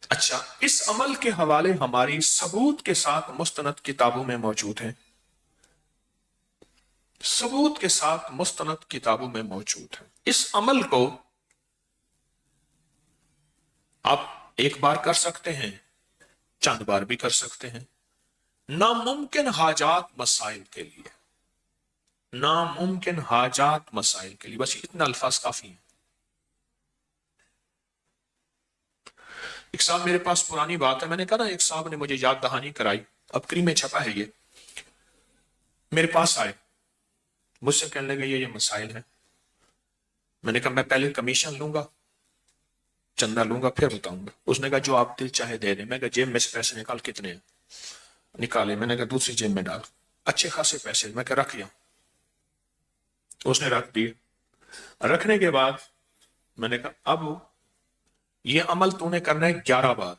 اچھا، اس عمل کے حوالے ہماری ثبوت کے ساتھ مستند کتابوں میں موجود ہیں، ثبوت کے ساتھ مستند کتابوں میں موجود ہے۔ اس عمل کو آپ ایک بار کر سکتے ہیں، چند بار بھی کر سکتے ہیں، ناممکن حاجات مسائل کے لیے، ناممکن حاجات مسائل کے لیے، بس اتنا الفاظ کافی ہیں۔ ایک صاحب میرے پاس پرانی بات ہے، میں نے کہا نا ایک صاحب نے مجھے یاد دہانی کرائی، اب کری میں چھپا ہے، یہ میرے پاس آئے، مجھ سے کہنے لگے یہ مسائل ہیں۔ میں نے کہا میں پہلے کمیشن لوں گا، چندہ لوں گا، پھر بتاؤں گا۔ اس نے کہا جو آپ دل چاہے دے دیں۔ میں کہا جیب میں سے پیسے نکال، کتنے ہیں؟ نکالے۔ میں نے کہا دوسری جیب میں ڈال، اچھے خاصے پیسے۔ میں کہا رکھ لیا۔ اس نے رکھ دیے۔ رکھنے کے بعد میں نے کہا اب یہ عمل تو نے کرنا ہے 11 بار،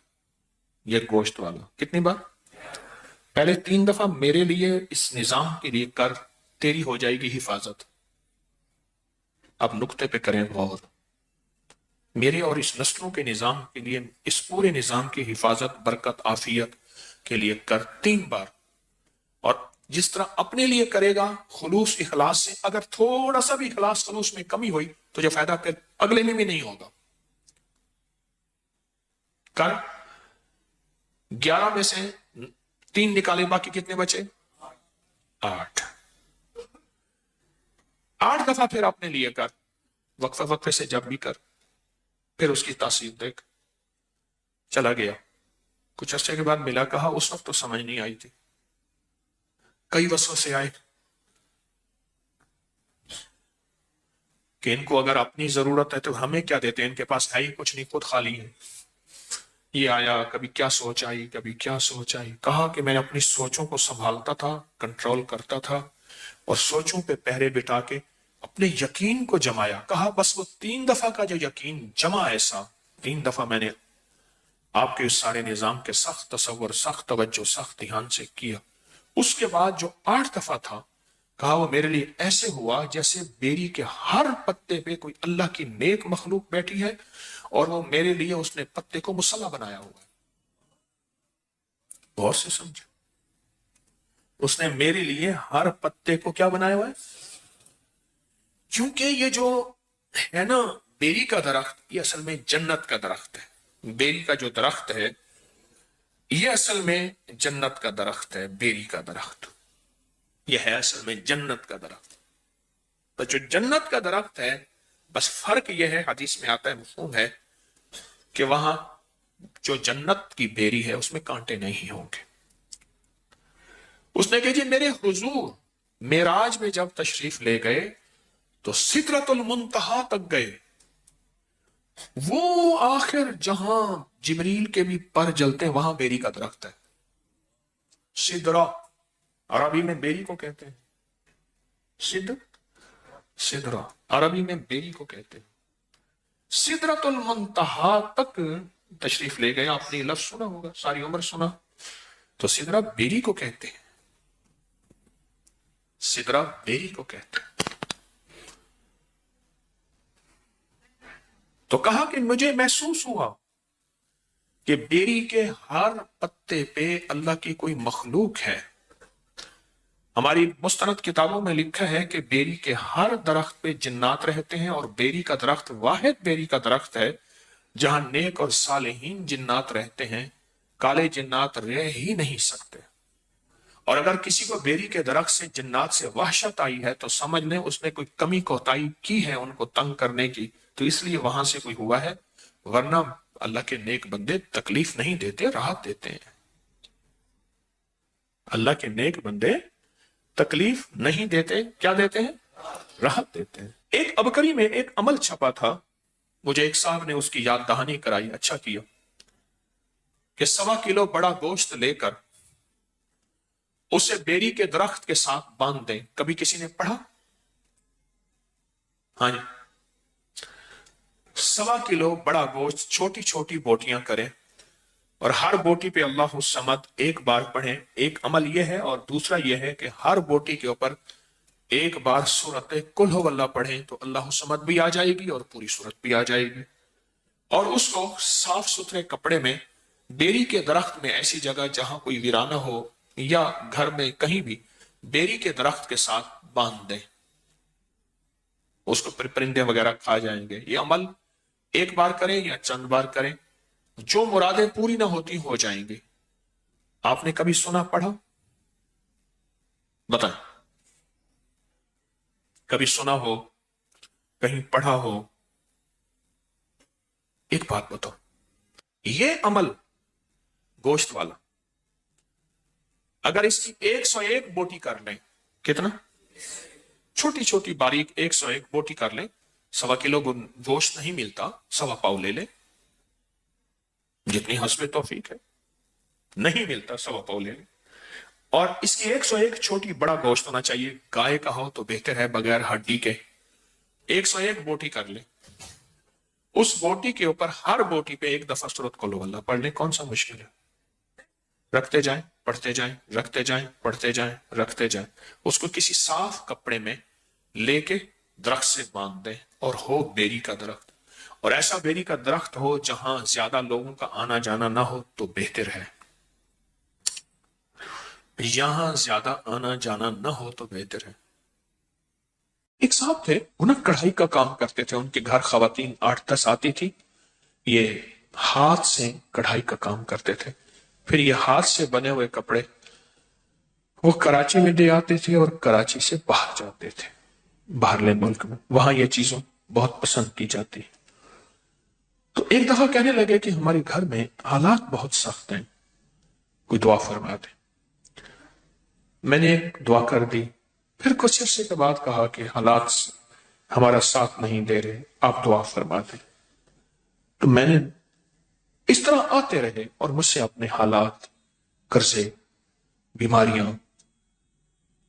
یہ گوشت والا۔ کتنی بار؟ پہلے 3 دفعہ میرے لیے، اس نظام کے لیے کر، تیری ہو جائے گی حفاظت۔ اب نقطے پہ کریں غور، میرے اور اس نسلوں کے نظام کے لیے، اس پورے نظام کی حفاظت، برکت، عافیت کے لیے کر 3 بار۔ اور جس طرح اپنے لیے کرے گا خلوص اخلاص سے، اگر تھوڑا سا بھی اخلاص خلوص میں کمی ہوئی تو جو فائدہ پھر اگلے میں بھی نہیں ہوگا۔ کر 11 میں سے 3 نکالے، باقی کتنے بچے؟ 8۔ 8 دفعہ پھر اپنے لیے کر، وقفہ وقفے سے جب بھی کر، پھر اس کی تاثیر دیکھ۔ چلا گیا، کچھ عرصے کے بعد ملا، کہا اس وقت تو سمجھ نہیں آئی تھی، کئی وسوسے آئے کہ ان کو اگر اپنی ضرورت ہے تو ہمیں کیا دیتے ہیں، ان کے پاس ہے ہی کچھ نہیں، خود خالی ہے۔ یہ آیا، کبھی کیا سوچ آئی، کبھی کیا سوچ آئی۔ کہا کہ میں اپنی سوچوں کو سنبھالتا تھا، کنٹرول کرتا تھا، اور سوچوں پہ پہرے بٹھا کے اپنے یقین کو جمایا۔ کہا بس وہ 3 دفعہ کا جو یقین جمع، ایسا 3 دفعہ میں نے آپ کے اس سارے نظام کے سخت تصور، سخت توجہ، سخت دھیان سے کیا۔ اس کے بعد جو 8 دفعہ تھا، کہا وہ میرے لیے ایسے ہوا جیسے بیری کے ہر پتے پہ کوئی اللہ کی نیک مخلوق بیٹھی ہے، اور وہ میرے لیے اس نے پتے کو مصلی بنایا ہوا ہے۔ غور سے سمجھے، اس نے میرے لیے ہر پتے کو کیا بنایا ہوا ہے؟ کیونکہ یہ جو ہے نا بیری کا درخت، یہ اصل میں جنت کا درخت ہے۔ بیری کا جو درخت ہے یہ اصل میں جنت کا درخت ہے۔ بیری کا درخت یہ ہے اصل میں جنت کا درخت۔ تو جو جنت کا درخت ہے، بس فرق یہ ہے، حدیث میں آتا ہے، مفہوم ہے، کہ وہاں جو جنت کی بیری ہے اس میں کانٹے نہیں ہوں گے۔ اس نے کہا جی میرے حضور معراج میں جب تشریف لے گئے تو سدرۃ المنتہا تک گئے، وہ آخر جہاں جبریل کے بھی پر جلتے ہیں، وہاں بیری کا درخت ہے۔ سدرہ عربی میں بیری کو کہتے ہیں، سدرہ عربی میں بیری کو کہتے ہیں۔ سدرۃ المنتہا تک تشریف لے گئے، آپ نے لفظ سنا ہوگا، ساری عمر سنا، تو سدرہ بیری کو کہتے ہیں، سدرہ بیری کو کہتے ہیں۔ تو کہا کہ مجھے محسوس ہوا کہ بیری کے ہر پتے پہ اللہ کی کوئی مخلوق ہے۔ ہماری مستند کتابوں میں لکھا ہے کہ بیری کے ہر درخت پہ جنات رہتے ہیں، اور بیری کا درخت واحد بیری کا درخت ہے جہاں نیک اور صالحین جنات رہتے ہیں، کالے جنات رہ ہی نہیں سکتے۔ اور اگر کسی کو بیری کے درخت سے جنات سے وحشت آئی ہے تو سمجھ لیں اس نے کوئی کمی کوتاہی کی ہے ان کو تنگ کرنے کی، تو اس لیے وہاں سے کوئی ہوا ہے، ورنہ اللہ کے نیک بندے تکلیف نہیں دیتے، راحت دیتے ہیں۔ اللہ کے نیک بندے تکلیف نہیں دیتے، کیا دیتے ہیں؟ راحت دیتے ہیں۔ ایک ابکری میں ایک عمل چھپا تھا، مجھے ایک صاحب نے اس کی یاد دہانی کرائی، اچھا کیا، کہ 1.25 کلو بڑا گوشت لے کر اسے بیری کے درخت کے ساتھ باندھ دیں۔ کبھی کسی نے پڑھا؟ ہاں جی، 1.25 کلو بڑا گوشت چھوٹی چھوٹی بوٹیاں کریں، اور ہر بوٹی پہ اللہ الصمد ایک بار پڑھیں۔ ایک عمل یہ ہے، اور دوسرا یہ ہے کہ ہر بوٹی کے اوپر ایک بار سورت قل ہو اللہ پڑھیں تو اللہ الصمد بھی آ جائے گی اور پوری سورت بھی آ جائے گی۔ اور اس کو صاف ستھرے کپڑے میں بیری کے درخت میں ایسی جگہ جہاں کوئی ویرانہ ہو یا گھر میں کہیں بھی بیری کے درخت کے ساتھ باندھ دیں، اس کو پھر پرندے وغیرہ کھا جائیں گے۔ یہ عمل ایک بار کریں یا چند بار کریں، جو مرادیں پوری نہ ہوتی ہو جائیں گی۔ آپ نے کبھی سنا پڑھا؟ بتائیں، کبھی سنا ہو، کہیں پڑھا ہو؟ ایک بات بتاؤ، یہ عمل گوشت والا اگر اس کی 101 بوٹی کر لیں، کتنا؟ چھوٹی چھوٹی باریک 101 بوٹی کر لیں، 1.25 کلو گوشت نہیں ملتا، 1.25 پاؤ لے لیں، جتنی حسب توفیق ہے، نہیں ملتا 1.25 پاؤ لے لیں، اور اس کی 101 چھوٹی بڑا گوشت ہونا چاہیے، گائے کا ہو تو بہتر ہے بغیر ہڈی کے۔ 101 بوٹی کر لیں، اس بوٹی کے اوپر ہر بوٹی پہ ایک دفعہ سورۃ قل ہو اللہ پڑھ لیں، کون سا مشکل ہے؟ رکھتے جائیں، پڑھتے جائیں، رکھتے جائیں، پڑھتے جائیں، رکھتے جائیں، اس کو کسی صاف کپڑے میں لے کے درخت سے باندھ دیں، اور ہو بیری کا درخت، اور ایسا بیری کا درخت ہو جہاں زیادہ لوگوں کا آنا جانا نہ ہو تو بہتر ہے، یہاں زیادہ آنا جانا نہ ہو تو بہتر ہے۔ ایک صاحب تھے، انہیں کڑھائی کا کام کرتے تھے، ان کے گھر خواتین 8-10 آتی تھی، یہ ہاتھ سے کڑھائی کا کام کرتے تھے، پھر یہ ہاتھ سے بنے ہوئے کپڑے وہ کراچی میں دے آتے تھے اور کراچی سے باہر جاتے تھے، باہرلے ملک میں، وہاں یہ چیزوں بہت پسند کی جاتی۔ تو ایک دفعہ کہنے لگے کہ ہمارے گھر میں حالات بہت سخت ہیں، کوئی دعا فرما دے۔ میں نے ایک دعا کر دی، پھر کچھ عرصے کے بعد کہا کہ حالات ہمارا ساتھ نہیں دے رہے، آپ دعا فرما دیں۔ تو میں نے اس طرح آتے رہے اور مجھ سے اپنے حالات، قرضے، بیماریاں،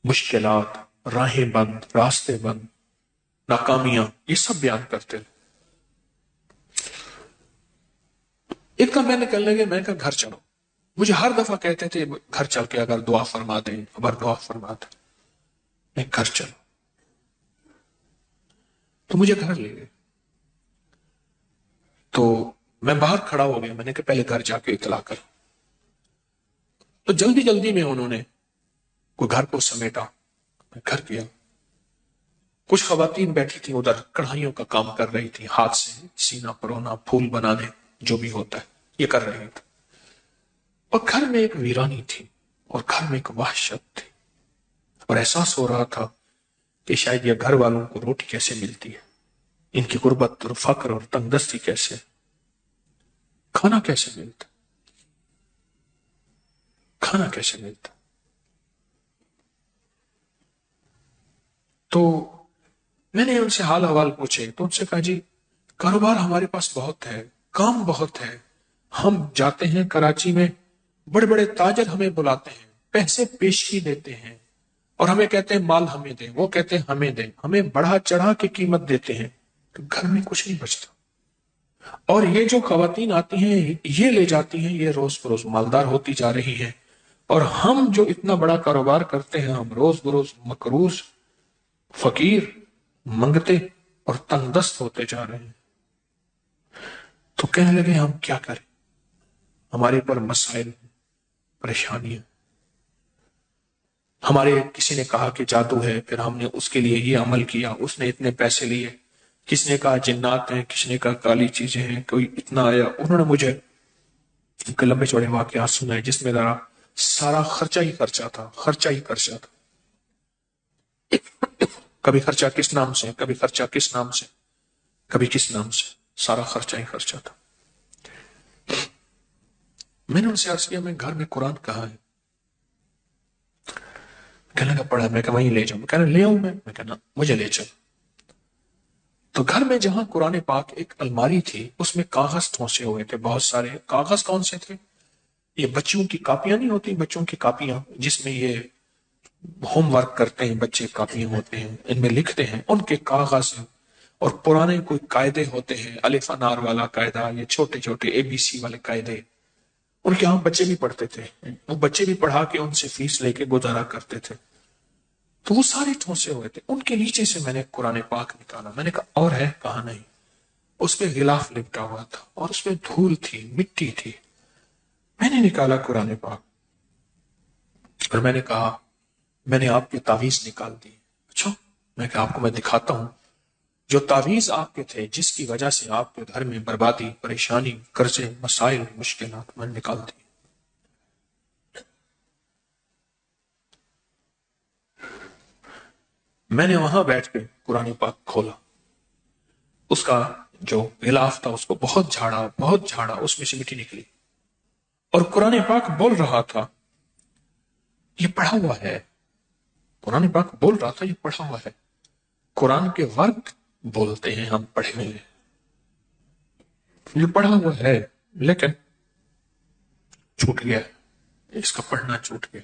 مشکلات، راہیں بند، راستے بند، ناکامیاں، یہ سب بیان کرتے رہے۔ ایک دم میں نے کہنے لگے، میں کہا گھر چلو، مجھے ہر دفعہ کہتے تھے گھر چل کے اگر دعا فرما دیں، اگر دعا فرما دیں، میں گھر چلو، تو مجھے گھر لے گئے۔ تو میں باہر کھڑا ہو گیا، میں نے کہا پہلے گھر جا کے اطلاع کر۔ تو جلدی جلدی میں انہوں نے کوئی گھر کو سمیٹا، میں گھر گیا، کچھ خواتین بیٹھی تھی ادھر کڑھائیوں کا کام کر رہی تھی، ہاتھ سے سینہ پرونا، پھول بنانے، جو بھی ہوتا ہے یہ کر رہی تھی، اور گھر میں ایک ویرانی تھی، اور گھر میں ایک وحشت تھی، اور احساس ہو رہا تھا کہ شاید یہ گھر والوں کو روٹی کیسے ملتی ہے، ان کی غربت اور فقر اور تنگ دستی کیسے، کھانا کیسے ملتا، کھانا کیسے ملتا۔ تو میں نے ان سے حال احوال پوچھے، تو ان سے کہا جی کاروبار ہمارے پاس بہت ہے، کام بہت ہے، ہم جاتے ہیں کراچی میں، بڑے بڑے تاجر ہمیں بلاتے ہیں، پیسے پیشی دیتے ہیں، اور ہمیں کہتے ہیں مال ہمیں دیں، وہ کہتے ہیں ہمیں دیں، ہمیں بڑھا چڑھا کے قیمت دیتے ہیں، تو گھر میں کچھ نہیں بچتا، اور یہ جو خواتین آتی ہیں یہ لے جاتی ہیں، یہ روز بروز مالدار ہوتی جا رہی ہیں، اور ہم جو اتنا بڑا کاروبار کرتے ہیں ہم روز بروز مقروض، فقیر، منگتے اور تنگ دست ہوتے جا رہے ہیں۔ تو کہنے لگے ہم کیا کریں، ہمارے پر مسائل، پریشانیاں، ہمارے کسی نے کہا کہ جادو ہے، پھر ہم نے اس کے لیے یہ عمل کیا، اس نے اتنے پیسے لیے، کس نے کہا جنات ہیں، کس نے کہا کالی چیزیں ہیں، کوئی اتنا آیا۔ انہوں نے مجھے لمبے چوڑے واقعات سنائے جس میں ذرا سارا خرچہ ہی خرچہ تھا، خرچہ ہی خرچہ تھا، کبھی خرچہ کس نام سے، کبھی خرچہ کس نام سے، کبھی کس نام سے، سارا خرچہ ہی خرچہ تھا۔ میں نے ان سے عرض کیا میں گھر میں قرآن کہاں ہے؟ کہنے لگا پڑھا، میں کہا وہیں لے جاؤں، کہنے لے آؤں میں کہنا مجھے لے چل۔ تو گھر میں جہاں قرآن پاک ایک الماری تھی اس میں کاغذ ٹھونسے ہوئے تھے بہت سارے۔ کاغذ کون سے تھے؟ یہ بچوں کی کاپیاں نہیں ہوتی، بچوں کی کاپیاں جس میں یہ ہوم ورک کرتے ہیں بچے، کاپیاں ہوتے ہیں ان میں لکھتے ہیں، ان کے کاغذ، اور پرانے کوئی قاعدے ہوتے ہیں، الف انار والا قاعدہ، یہ چھوٹے چھوٹے ABC والے قاعدے، ان کے ہاں بچے بھی پڑھتے تھے، وہ بچے بھی پڑھا کے ان سے فیس لے کے گزارا کرتے تھے۔ تو وہ سارے ٹھونسے ہوئے تھے، ان کے نیچے سے میں نے قرآن پاک نکالا، میں نے کہا اور ہے؟ کہا نہیں، اس پہ غلاف لپٹا ہوا تھا اور اس پہ دھول تھی، مٹی تھی۔ میں نے نکالا قرآن پاک اور میں نے کہا میں نے آپ کی تعویذ نکال دی. اچھا، میں کہ آپ کو میں دکھاتا ہوں جو تعویذ آپ کے تھے جس کی وجہ سے آپ کے گھر میں بربادی، پریشانی، قرضے، مسائل، مشکلات میں نکال دی. میں نے وہاں بیٹھ کے قرآن پاک کھولا، اس کا جو غلاف تھا اس کو بہت جھاڑا، اس میں سے مٹی نکلی اور قرآن پاک بول رہا تھا یہ پڑھا ہوا ہے. قرآن پاک بول رہا تھا یہ پڑھا ہوا ہے. قرآن کے ورق بولتے ہیں ہم پڑھے ہوئے، یہ پڑھا ہوا ہے لیکن چھوٹ گیا، اس کا پڑھنا چھوٹ گیا،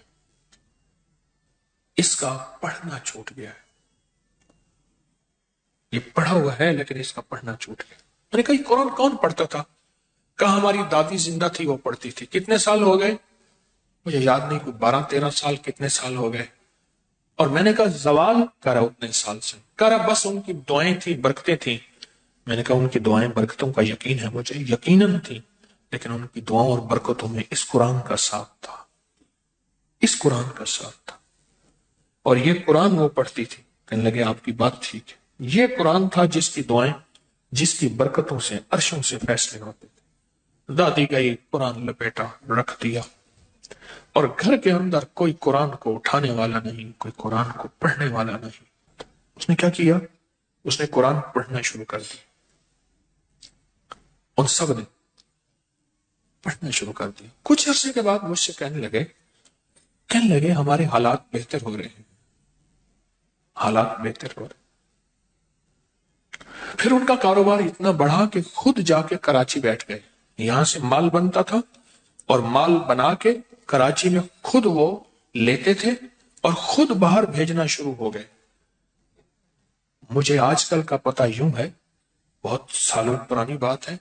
اس کا پڑھنا چھوٹ گیا. یہ پڑھا ہوا ہے لیکن اس کا پڑھنا چھوٹ گیا. میں نے کہا یہ قرآن کون پڑھتا تھا؟ کہا ہماری دادی زندہ تھی وہ پڑھتی تھی. کتنے سال ہو گئے مجھے یاد نہیں، کوئی 12-13 سال کتنے سال ہو گئے. اور میں نے کہا زوال کرا اتنے سال سے، کرا بس ان کی دعائیں تھی، برکتیں تھیں. میں نے کہا ان کی دعائیں برکتوں کا یقین ہے مجھے، یقیناً تھی، لیکن ان کی دعاؤں اور برکتوں میں اس قرآن کا ساتھ تھا، اس قرآن کا ساتھ تھا. اور یہ قرآن وہ پڑھتی تھی. کہنے لگے آپ کی بات ٹھیک ہے، یہ قرآن تھا جس کی دعائیں، جس کی برکتوں سے عرشوں سے فیصلے ہوتے تھے. دادی گئی، قرآن لپیٹا، رکھ دیا، اور گھر کے اندر کوئی قرآن کو اٹھانے والا نہیں، کوئی قرآن کو پڑھنے والا نہیں. اس نے کیا کیا؟ اس نے قرآن پڑھنا شروع کر دیا. ان سب نے پڑھنا شروع کر دیا. کچھ عرصے کے بعد مجھ سے کہنے لگے ہمارے حالات بہتر ہو رہے ہیں، حالات بہتر ہو رہے. پھر ان کا کاروبار اتنا بڑھا کہ خود جا کے کراچی بیٹھ گئے. یہاں سے مال بنتا تھا اور مال بنا کے کراچی میں خود وہ لیتے تھے اور خود باہر بھیجنا شروع ہو گئے. مجھے آج کل کا پتہ یوں ہے، بہت سالوں پرانی بات ہے،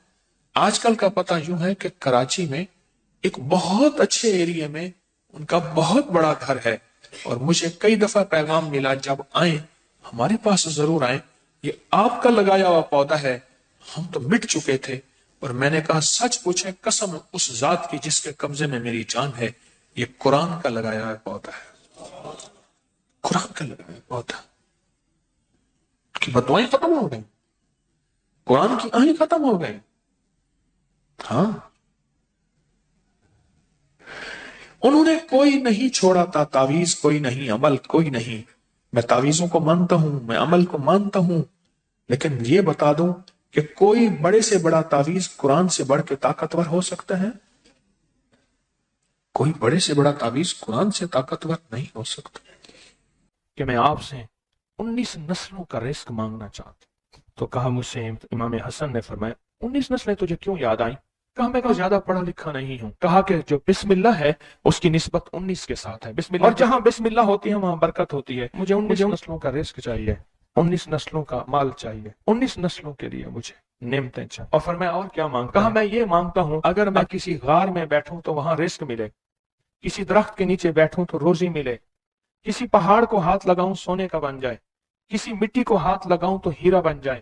آج کل کا پتہ یوں ہے کہ کراچی میں ایک بہت اچھے ایریے میں ان کا بہت بڑا گھر ہے. اور مجھے کئی دفعہ پیغام ملا جب آئیں ہمارے پاس ضرور آئیں، یہ آپ کا لگایا ہوا پودا ہے، ہم تو مٹ چکے تھے. اور میں نے کہا سچ پوچھیں قسم اس ذات کی جس کے قبضے میں میری جان ہے، یہ قرآن کا لگایا ہوا پودا ہے، قرآن کا لگایا ہوا پودا. کی بدوائیں ختم ہو گئی، قرآن کی آہیں ختم ہو گئی. ہاں، انہوں نے کوئی نہیں چھوڑا تھا، تعویذ کوئی نہیں، عمل کوئی نہیں. میں تعویذوں کو مانتا ہوں، میں عمل کو مانتا ہوں، لیکن یہ بتا دوں کہ کوئی بڑے سے بڑا تعویذ قرآن سے بڑھ کے طاقتور ہو سکتا ہے؟ کوئی بڑے سے بڑا تعویذ قرآن سے طاقتور نہیں ہو سکتا. کہ میں آپ سے 19 نسلوں کا رزق مانگنا چاہتا ہوں. تو کہا مجھ سے امام حسن نے فرمایا 19 نسلیں تجھے کیوں یاد آئیں؟ کہا میں زیادہ پڑھا لکھا نہیں ہوں. کہا کہ جو بسم اللہ ہے اس کی نسبت 19 کے ساتھ ہے، بسم اللہ، اور جہاں بسم اللہ ہوتی ہے وہاں برکت ہوتی ہے. مجھے 19 نسلوں کا رزق چاہیے، 19 نسلوں کا مال چاہیے، 19 نسلوں کے لیے مجھے نعمتیں چاہیے. اور فرمایا اور کیا مانگتا؟ کہا میں یہ مانگتا ہوں اگر میں کسی غار میں بیٹھوں تو وہاں رزق ملے، کسی درخت کے نیچے بیٹھوں تو روزی ملے، کسی پہاڑ کو ہاتھ لگاؤں سونے کا بن جائے، کسی مٹی کو ہاتھ لگاؤں تو ہیرا بن جائے.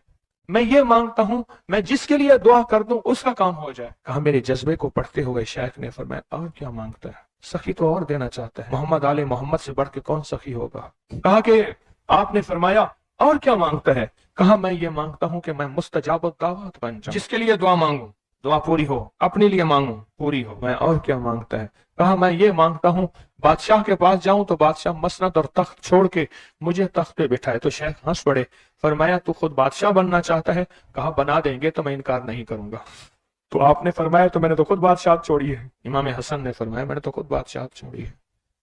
میں یہ مانگتا ہوں میں جس کے لیے دعا کر دوں اس کا کام ہو جائے. کہا میرے جذبے کو پڑھتے ہوئے شیخ نے فرمایا اور کیا مانگتا ہے؟ سخی تو اور دینا چاہتا ہے، محمد آل محمد سے بڑھ کے کون سخی ہوگا؟ کہا کہ آپ نے فرمایا اور کیا مانگتا ہے؟ کہا میں یہ مانگتا ہوں کہ میں مستجاب الدعوات بن جاؤں، جس کے لیے دعا مانگوں دعا پوری ہو، اپنے لیے مانگوں پوری ہو. میں اور کیا مانگتا ہے؟ کہا میں یہ مانگتا ہوں بادشاہ کے پاس جاؤں تو بادشاہ مسند اور تخت چھوڑ کے مجھے تخت پہ بٹھائے. تو شیخ ہنس پڑے، فرمایا تو خود بادشاہ بننا چاہتا ہے؟ کہا بنا دیں گے تو میں انکار نہیں کروں گا. تو آپ نے فرمایا تو میں نے تو خود بادشاہ چھوڑی ہے. امام حسن نے فرمایا میں نے تو خود بادشاہ چھوڑی ہے.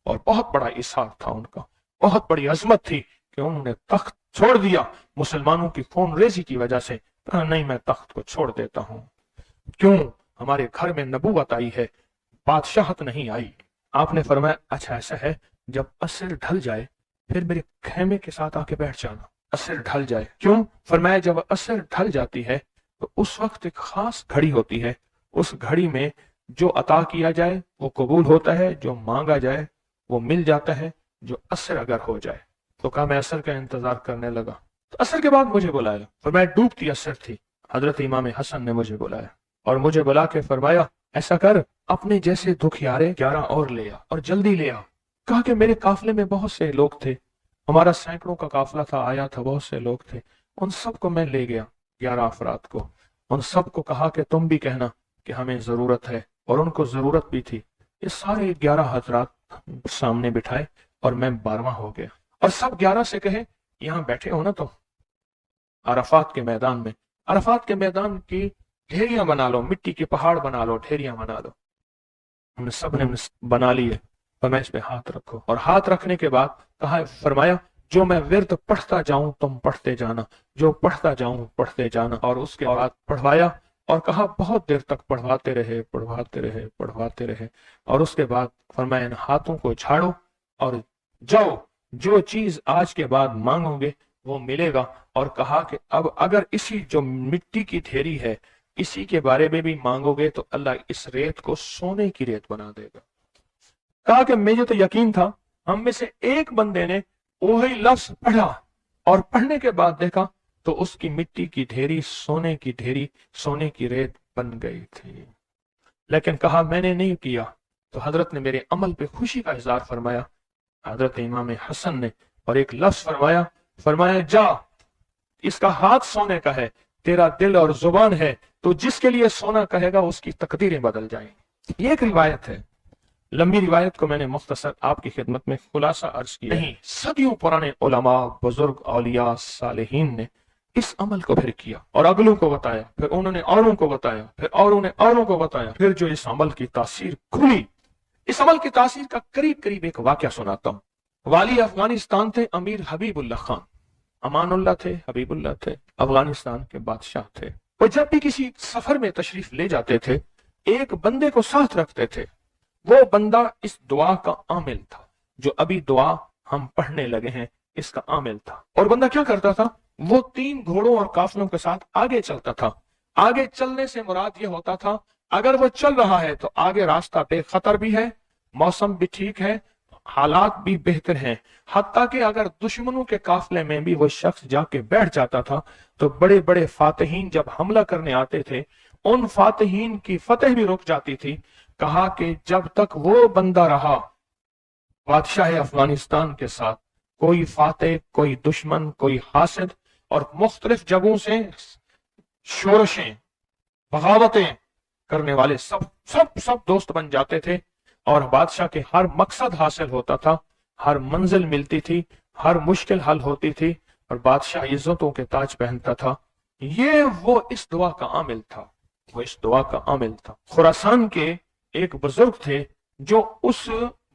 اور بہت بڑا اثار تھا ان کا، بہت بڑی عظمت تھی کہ انہوں نے تخت چھوڑ دیا مسلمانوں کی خون ریزی کی وجہ سے. کہا نہیں میں تخت کو چھوڑ دیتا ہوں. کیوں؟ ہمارے گھر میں نبوت آئی ہے، بادشاہت نہیں آئی. آپ نے فرمایا اچھا ایسا ہے، جب عصر ڈھل جائے پھر میرے خیمے کے ساتھ آ کے بیٹھ جانا. عصر ڈھل جائے؟ کیوں؟ فرمایا جب عصر ڈھل جاتی ہے تو اس وقت ایک خاص گھڑی ہوتی ہے، اس گھڑی میں جو عطا کیا جائے وہ قبول ہوتا ہے، جو مانگا جائے وہ مل جاتا ہے، جو عصر اگر ہو جائے. تو کہا میں عصر کا انتظار کرنے لگا. تو عصر کے بعد مجھے بلایا، فرمایا ڈوبتی عصر تھی، حضرت امام حسن نے مجھے بلایا اور مجھے بلا کے فرمایا ایسا کر اپنے جیسے دکھیارے 11 اور لے آ اور جلدی لے آ۔ کہا کہ میرے قافلے میں بہت سے لوگ تھے، ہمارا سینکڑوں کا قافلہ تھا، آیا تھا، بہت سے لوگ تھے، ان سب کو میں لے گیا، 11 افراد کو۔ ان سب کو کہا کہ تم بھی کہنا کہ ہمیں ضرورت ہے، اور ان کو ضرورت بھی تھی۔ یہ سارے 11 حضرات سامنے بٹھائے اور میں 12واں ہو گیا، اور سب 11 سے کہے یہاں بیٹھے ہو نا تم عرفات کے میدان میں، عرفات کے میدان کی ڈھیریاں بنا لو، مٹی کے پہاڑ بنا لو، ڈھیریاں بنا لو۔ ہم نے سب نے بنا لی ہے، فرمایا اس پہ ہاتھ رکھو، اور ہاتھ رکھنے کے بعد کہا، فرمایا جو میں ورد پڑھتا جاؤں تم پڑھتے جانا، جو پڑھتا جاؤں پڑھتے جانا۔ اور اس کے بعد پڑھوایا اور کہا بہت دیر تک پڑھواتے رہے پڑھواتے رہے پڑھواتے رہے، اور اس کے بعد فرمایا ان ہاتھوں کو جھاڑو اور جاؤ، جو چیز آج کے بعد مانگو گے وہ ملے گا۔ اور کہا کہ اب اگر اسی جو مٹی کی ڈھیری ہے اسی کے بارے میں بھی مانگو گے تو اللہ اس ریت کو سونے کی ریت بنا دے گا۔ کہا کہ مجھے تو یقین تھا، ہم میں سے ایک بندے نے وہی لفظ پڑھا، اور پڑھنے کے بعد دیکھا تو اس کی مٹی کی ڈھیری سونے کی ریت بن گئی تھی۔ لیکن کہا میں نے نہیں کیا، تو حضرت نے میرے عمل پہ خوشی کا اظہار فرمایا، حضرت امام حسن نے، اور ایک لفظ فرمایا جا، اس کا ہاتھ سونے کا ہے، تیرا دل اور زبان ہے، تو جس کے لیے سونا کہے گا اس کی تقدیریں بدل جائیں گی۔ یہ ایک روایت ہے، لمبی روایت کو میں نے مختصر آپ کی خدمت میں خلاصہ عرض کیا نہیں، صدیوں پرانے علماء، بزرگ، اولیاء، صالحین نے اس عمل کو پھر کیا اور اگلوں کو بتایا، پھر انہوں نے اوروں کو بتایا، پھر اوروں نے اوروں کو بتایا، پھر جو اس عمل کی تاثیر کھلی، اس عمل کی تاثیر کا قریب ایک واقعہ سناتا ہوں۔ والی افغانستان تھے امیر حبیب اللہ خان، امان اللہ تھے، حبیب اللہ تھے، افغانستان کے بادشاہ تھے۔ وہ جب بھی کسی سفر میں تشریف لے جاتے تھے ایک بندے کو ساتھ رکھتے تھے، وہ بندہ اس دعا کا عامل تھا، جو ابھی دعا ہم پڑھنے لگے ہیں اس کا عامل تھا۔ اور بندہ کیا کرتا تھا، وہ 3 گھوڑوں اور قافلوں کے ساتھ آگے چلتا تھا۔ آگے چلنے سے مراد یہ ہوتا تھا اگر وہ چل رہا ہے تو آگے راستہ بے خطر بھی ہے، موسم بھی ٹھیک ہے، حالات بھی بہتر ہیں، حتیٰ کہ اگر دشمنوں کے قافلے میں بھی وہ شخص جا کے بیٹھ جاتا تھا تو بڑے بڑے فاتحین جب حملہ کرنے آتے تھے ان فاتحین کی فتح بھی رک جاتی تھی۔ کہا کہ جب تک وہ بندہ رہا بادشاہ افغانستان کے ساتھ، کوئی فاتح، کوئی دشمن، کوئی حاسد، اور مختلف جگہوں سے شورشیں، بغاوتیں کرنے والے سب دوست بن جاتے تھے، اور بادشاہ کے ہر مقصد حاصل ہوتا تھا، ہر منزل ملتی تھی، ہر مشکل حل ہوتی تھی، اور بادشاہ عزتوں کے تاج پہنتا تھا۔ یہ وہ اس دعا کا عامل تھا، وہ اس دعا کا عامل تھا۔ خراسان کے ایک بزرگ تھے جو اس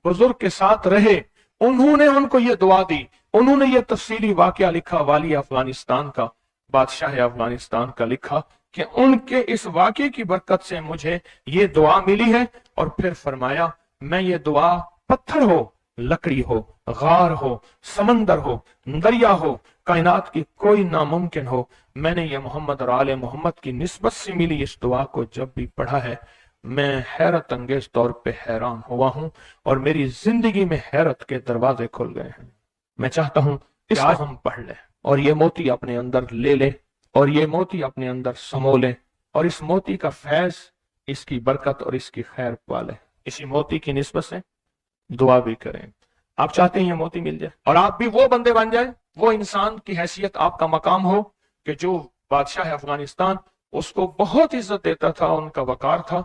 بزرگ کے ساتھ رہے، انہوں نے ان کو یہ دعا دی، انہوں نے یہ تفصیلی واقعہ لکھا، والی افغانستان کا، بادشاہ افغانستان کا لکھا کہ ان کے اس واقعے کی برکت سے مجھے یہ دعا ملی ہے۔ اور پھر فرمایا میں یہ دعا پتھر ہو، لکڑی ہو، غار ہو، سمندر ہو، دریا ہو، کائنات کی کوئی ناممکن ہو، میں نے یہ محمد اور آل محمد کی نسبت سے ملی اس دعا کو جب بھی پڑھا ہے میں حیرت انگیز طور پہ حیران ہوا ہوں، اور میری زندگی میں حیرت کے دروازے کھل گئے ہیں۔ میں چاہتا ہوں اس کو ہم پڑھ لیں اور یہ موتی اپنے اندر لے لیں، اور یہ موتی اپنے اندر سمو لیں، اور اس موتی کا فیض، اس کی برکت اور اس کی خیر پالیں۔ اسی موتی کی نسبت سے دعا بھی کریں۔ آپ چاہتے ہیں یہ موتی مل جائے اور آپ بھی وہ بندے بن جائیں، وہ انسان کی حیثیت آپ کا مقام ہو کہ جو بادشاہ افغانستان اس کو بہت عزت دیتا تھا، ان کا وقار تھا،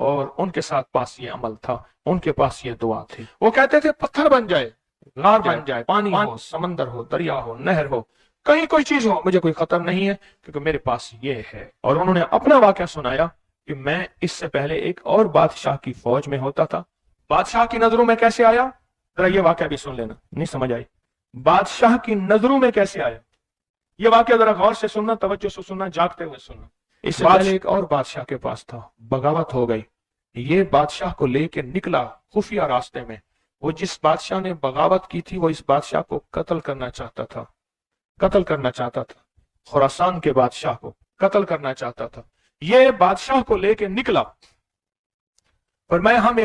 اور ان کے ساتھ پاس یہ عمل تھا، ان کے پاس یہ دعا تھی۔ وہ کہتے تھے پتھر بن جائے، غار بن جائے، پانی ہو، سمندر ہو، دریا ہو، نہر ہو، کہیں کوئی چیز ہو، مجھے کوئی خطر نہیں ہے کیونکہ میرے پاس یہ ہے۔ اور انہوں نے اپنا واقعہ سنایا کہ میں اس سے پہلے ایک اور بادشاہ کی فوج میں ہوتا تھا، بادشاہ کی نظروں میں کیسے آیا، ذرا یہ واقعہ بھی سن لینا، نہیں سمجھ آئی، بادشاہ کی نظروں میں کیسے آیا، یہ واقعہ ذرا غور سے سننا، توجہ سے سننا، جاگتے ہوئے سننا۔ اس سے پہلے ایک اور بادشاہ کے پاس تھا، بغاوت ہو گئی، یہ بادشاہ کو لے کے نکلا خفیہ راستے میں، وہ جس بادشاہ نے بغاوت کی تھی وہ اس بادشاہ کو قتل کرنا چاہتا تھا، خراسان کے بادشاہ کو قتل کرنا چاہتا تھا۔ یہ بادشاہ کو لے کے نکلا، اور میں ہم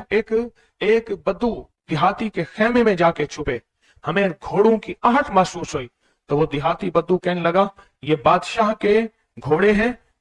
ایک بدو دیہاتی کے خیمے میں جا کے چھپے، ہمیں گھوڑوں کی آہٹ محسوس ہوئی، تو وہ دیہاتی بدو کہنے لگا یہ بادشاہ کے گھوڑے ہیں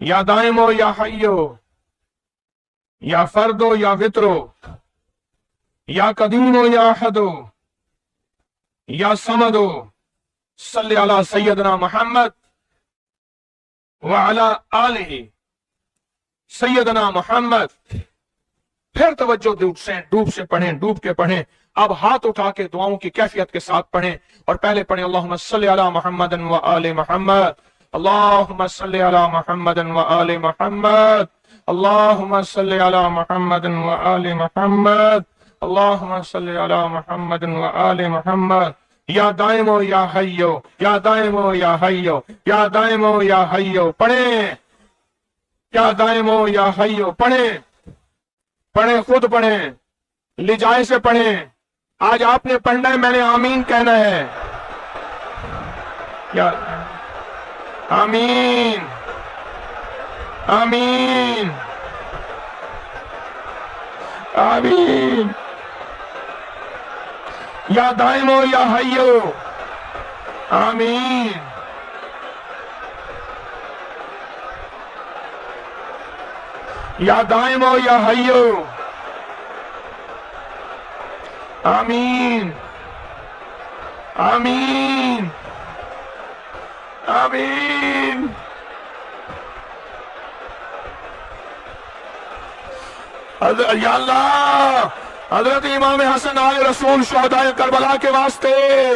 یا دائمو یا حیو، یا فردو یا وطرو، یا قدیمو یا احدو، یا سمدو، صلی علی سیدنا محمد وعلی آلہ سیدنا محمد۔ پھر توجہ ڈوب سے پڑھیں، ڈوب کے پڑھیں۔ اب ہاتھ اٹھا کے دعاؤں کی کیفیت کے ساتھ پڑھیں، اور پہلے پڑھیں اللہم صلی علی محمد وآل محمد، اللہم صلی علی محمد وآل محمد، اللہم صلی علی محمد وآل محمد، اللہم صلی علی محمد وآل محمد۔ یا دائمو یا حیو، یا دائمو یا حیو، یا دائمو یا حیو، پڑھیں، یا دائمو یا حیو، پڑھیں، پڑھیں، خود پڑھیں، لجائے سے پڑھیں۔ آج آپ نے پڑھنا ہے، میں نے آمین کہنا ہے۔ یا آمین، آمین، آمین۔ یا دائمو یا حیو، آمین۔ یا دائمو یا حیو، آمین، آمین، آمین۔ یا اللہ، حضرت امام حسن آل رسول شہداء کربلا کے واسطے،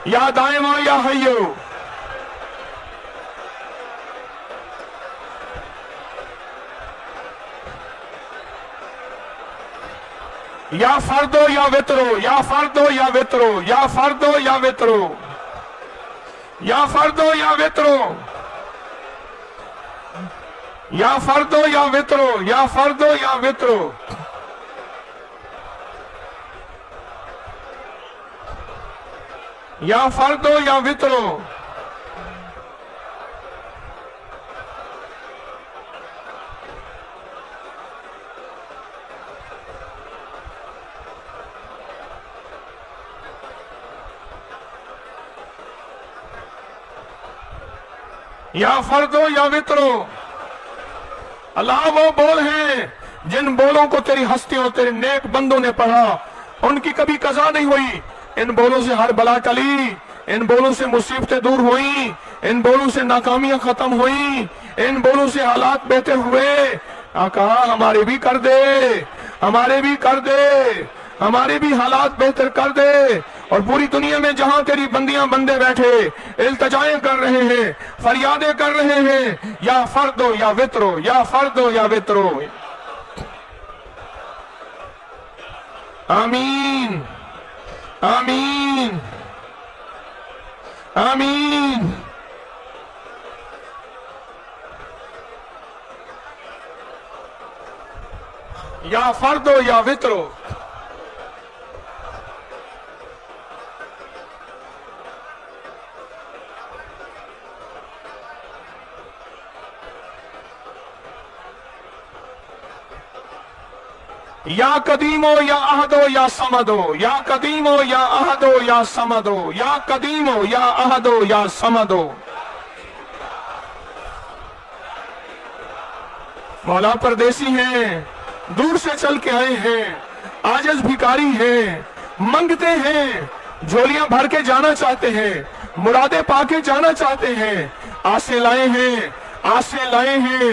یا دائمو یا حیو، یا فردو یا وطرو، یا فردو یا وطرو، یا فردو یا وطرو، یا فردو یا وطرو، یا فردو یا وطرو، یا فردو یا وطرو، یا فردو یا وطرو۔ یا فردو یا وطرو۔ اللہ وہ بول ہیں جن بولوں کو تیری ہستیوں، تیرے نیک بندوں نے پڑھا، ان کی کبھی قضا نہیں ہوئی۔ ان بولوں سے ہر بلا ٹلی، ان بولوں سے مصیبتیں دور ہوئیں، ان بولوں سے ناکامیاں ختم ہوئیں، ان بولوں سے حالات بہتر ہوئے۔ آقا ہمارے بھی کر دے، ہمارے بھی کر دے، ہمارے بھی حالات بہتر کر دے۔ اور پوری دنیا میں جہاں تیری بندیاں بندے بیٹھے التجائیں کر رہے ہیں، فریادیں کر رہے ہیں، یا فردو یا وطرو، یا فردو یا وطرو۔ آمین، آمین، آمین۔ یا فردو یا وطرو۔ یا قدیمو یا احدو یا سمدو، یا قدیمو یا احدو یا سمدو، یا قدیمو یا احدو یا سمدو۔ مولا پردیسی ہیں، دور سے چل کے آئے ہیں، عاجز بھکاری ہیں، منگتے ہیں، جھولیاں بھر کے جانا چاہتے ہیں، مرادیں پا کے جانا چاہتے ہیں، آسیں لائے ہیں، آسیں لائے ہیں۔